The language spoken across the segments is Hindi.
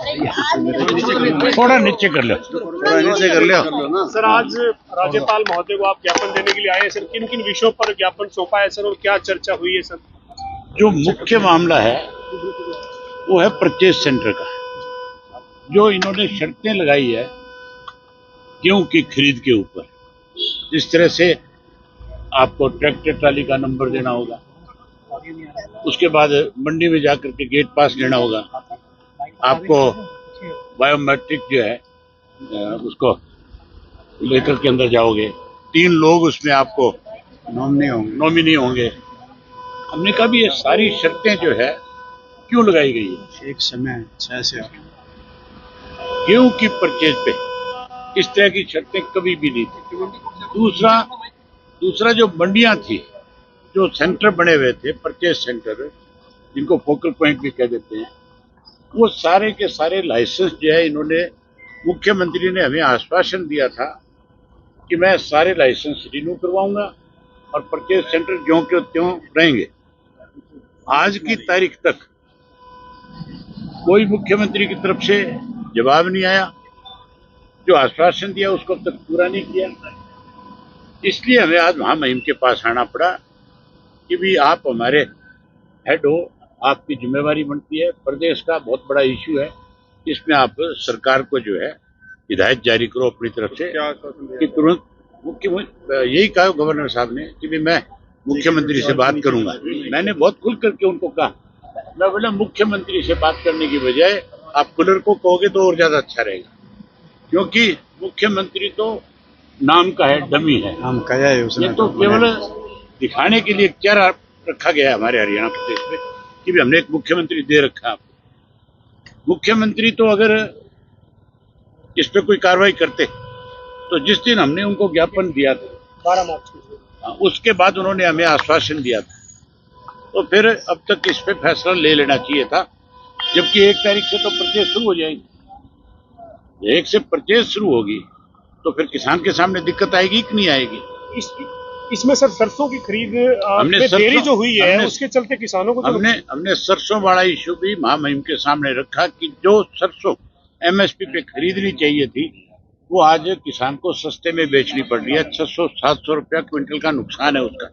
थोड़ा नीचे कर लो, थोड़ा नीचे कर लो। सर, आज राज्यपाल महोदय को आप ज्ञापन देने के लिए आए हैं सर, किन किन विषयों पर ज्ञापन सौंपा है सर और क्या चर्चा हुई है सर? जो मुख्य मामला है वो है परचेज सेंटर का। जो इन्होंने शर्तें लगाई है गेहूं की खरीद के ऊपर, जिस तरह से आपको ट्रैक्टर ट्राली का नंबर देना होगा, उसके बाद मंडी में जाकर के गेट पास लेना होगा, आपको बायोमेट्रिक जो है उसको लेकर के अंदर जाओगे, 3 लोग उसमें आपको नॉमिनी होंगे। हमने कहा भी ये सारी शर्तें जो है क्यों लगाई गई है? एक समय 6 से गेहूं की परचेज पे इस तरह की शर्तें कभी भी नहीं थी। दूसरा जो मंडियां थी, जो सेंटर बने हुए थे, परचेज सेंटर जिनको फोकल पॉइंट भी कह देते हैं, वो सारे के सारे लाइसेंस जो है इन्होंने, मुख्यमंत्री ने हमें आश्वासन दिया था कि मैं सारे लाइसेंस रिन्यू करवाऊंगा और परचेज सेंटर ज्यों के त्यों रहेंगे। आज की तारीख तक कोई मुख्यमंत्री की तरफ से जवाब नहीं आया, जो आश्वासन दिया उसको अब तक पूरा नहीं किया। इसलिए हमें आज महामहिम के पास आना पड़ा कि भी आप हमारे हेड हो, आपकी जिम्मेवारी बनती है। प्रदेश का बहुत बड़ा इश्यू है, इसमें आप सरकार को जो है हिदायत जारी करो अपनी तरफ से कि तुरंत यही कहा गवर्नर साहब ने कि भी मैं मुख्यमंत्री से बात करूंगा। मैंने बहुत खुल करके उनको कहा, मैं बोला मुख्यमंत्री से बात करने की बजाय आप कूलर को कहोगे तो और ज्यादा अच्छा रहेगा, क्योंकि मुख्यमंत्री तो नाम का है, डमी है। ये तो केवल दिखाने के लिए क्या रखा गया है हमारे हरियाणा प्रदेश में कि भी हमने एक मुख्यमंत्री दे रखा है आपको। मुख्यमंत्री तो अगर इस पे कोई कार्रवाई करते तो जिस दिन हमने उनको ज्ञापन दिया था 12 मार्च को, उसके बाद उन्होंने हमें आश्वासन दिया था, तो फिर अब तक इस पे फैसला ले लेना चाहिए था, जबकि 1 तारीख से तो परचेज शुरू हो जाएगी। 1 से परचेज शुरू होगी तो फिर किसान के सामने दिक्कत आएगी कि नहीं आएगी? इसमें सर सरसों की खरीद हमने देरी जो हुई है उसके चलते किसानों को हमने सरसों वाला इश्यू भी महामहिम के सामने रखा कि जो सरसों एमएसपी पे खरीदनी चाहिए थी वो आज किसान को सस्ते में बेचनी पड़ रही है। 600-700 रुपया क्विंटल का नुकसान है उसका,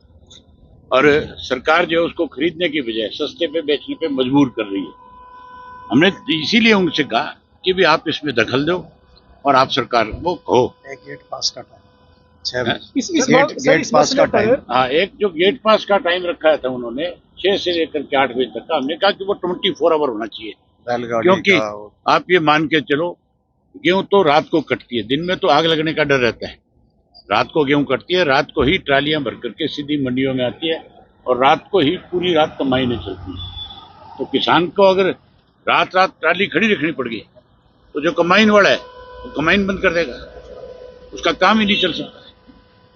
और सरकार जो है उसको खरीदने की बजाय सस्ते पे बेचने पे मजबूर कर रही है। हमने इसीलिए उनसे कहा कि भी आप इसमें दखल दो और आप सरकार को कहो। एक गेट पास का टाइम, गेट पास का टाइम, हाँ, एक जो गेट पास का टाइम रखा था उन्होंने 6 से लेकर के 8 बजे तक का, हमने कहा कि वो 24 आवर होना चाहिए, क्योंकि आप ये मान के चलो गेहूं तो रात को कटती है, दिन में तो आग लगने का डर रहता है। रात को गेहूं कटती है, रात को ही ट्रालियां भर करके सीधी मंडियों में आती है और रात को ही पूरी रात कमाईने चलती है। तो किसान को अगर रात ट्राली खड़ी रखनी पड़ गई तो जो कमाईन वाला है वो कमाईन बंद कर देगा, उसका काम ही नहीं चल सकता।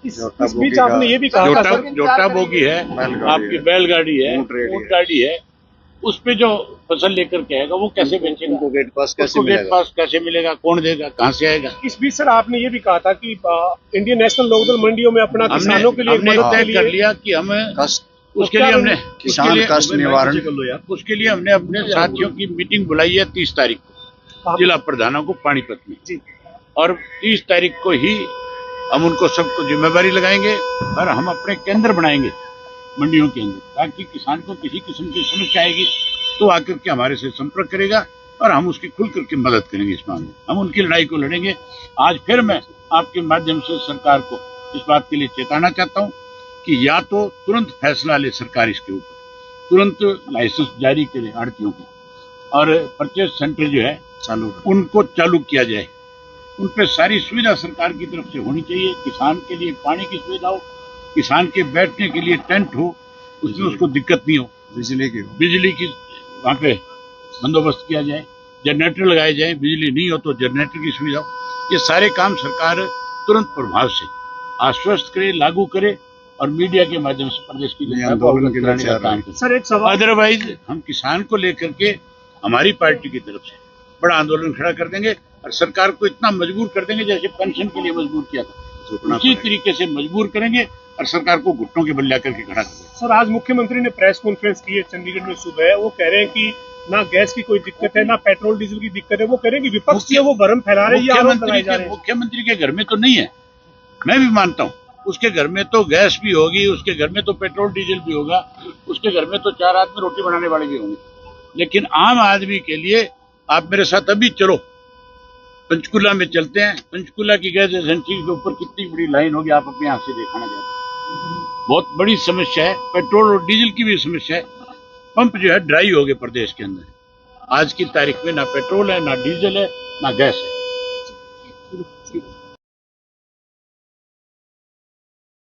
इस बीच आपने ये भी कहा था जोटा बोगी है, आपकी बैलगाड़ी है, ऊंट गाड़ी है, उस पे जो फसल लेकर के आएगा वो कैसे बेचेगा? उनको गेट पास कैसे मिलेगा? कौन देगा? कहाँ से आएगा? इस बीच सर आपने ये भी कहा था कि इंडियन नेशनल लोकदल मंडियों में अपना किसानों के लिए हमने तय कर लिया कि हम उसके लिए हमने उसके लिए हमने अपने साथियों की मीटिंग बुलाई है 30 तारीख को जिला प्रधानों को पानीपत में, और 30 तारीख को ही हम उनको सबको जिम्मेवारी लगाएंगे और हम अपने केंद्र बनाएंगे मंडियों के अंदर, ताकि किसान को किसी किस्म की समस्या आएगी तो आकर के हमारे से संपर्क करेगा और हम उसकी खुल करके मदद करेंगे। इस मामले में हम उनकी लड़ाई को लड़ेंगे। आज फिर मैं आपके माध्यम से सरकार को इस बात के लिए चेताना चाहता हूं कि या तो तुरंत फैसला ले सरकार इसके ऊपर, तुरंत लाइसेंस जारी करे आड़तियों को, और परचेज सेंटर जो है उनको चालू किया जाए। उन पर सारी सुविधा सरकार की तरफ से होनी चाहिए। किसान के लिए पानी की सुविधा हो, किसान के बैठने के लिए टेंट हो, उसमें उसको दिक्कत नहीं हो, बिजली की वहाँ पे बंदोबस्त किया जाए, जनरेटर लगाए जाए, बिजली नहीं हो तो जनरेटर की सुविधा हो। ये सारे काम सरकार तुरंत प्रभाव से आश्वस्त करे, लागू करे और मीडिया के माध्यम से प्रदेश की जनता को अवगत कराने का काम करे। सर एक सवाल, अदरवाइज हम किसान को लेकर के हमारी पार्टी की तरफ से बड़ा आंदोलन खड़ा कर देंगे और सरकार को इतना मजबूर कर देंगे जैसे पेंशन के लिए मजबूर किया था, उसी तरीके से मजबूर करेंगे और सरकार को घुटनों के बल ला करके खड़ा कर देंगे। सर आज मुख्यमंत्री ने प्रेस कॉन्फ्रेंस की है चंडीगढ़ में सुबह, वो कह रहे हैं कि ना गैस की कोई दिक्कत है, ना पेट्रोल डीजल की दिक्कत है। वो कह रहे हैं कि विपक्ष है वो भरम फैला रहे हैं, ये आरोप लगाए जा रहे हैं। मुख्यमंत्री के घर में तो नहीं है, मैं भी मानता हूँ। उसके घर में तो गैस भी होगी, उसके घर में तो पेट्रोल डीजल भी होगा, उसके घर में तो 4 आदमी रोटी बनाने वाले भी होंगे। लेकिन आम आदमी के लिए आप मेरे साथ अभी चलो, पंचकुला में चलते हैं। पंचकुला की गैस एजेंसी के ऊपर कितनी बड़ी लाइन होगी, आप अपनी आंख से देखना चाहते। बहुत बड़ी समस्या है, पेट्रोल और डीजल की भी समस्या है। पंप जो है ड्राई हो गए प्रदेश के अंदर। आज की तारीख में ना पेट्रोल है, ना डीजल है, ना गैस है।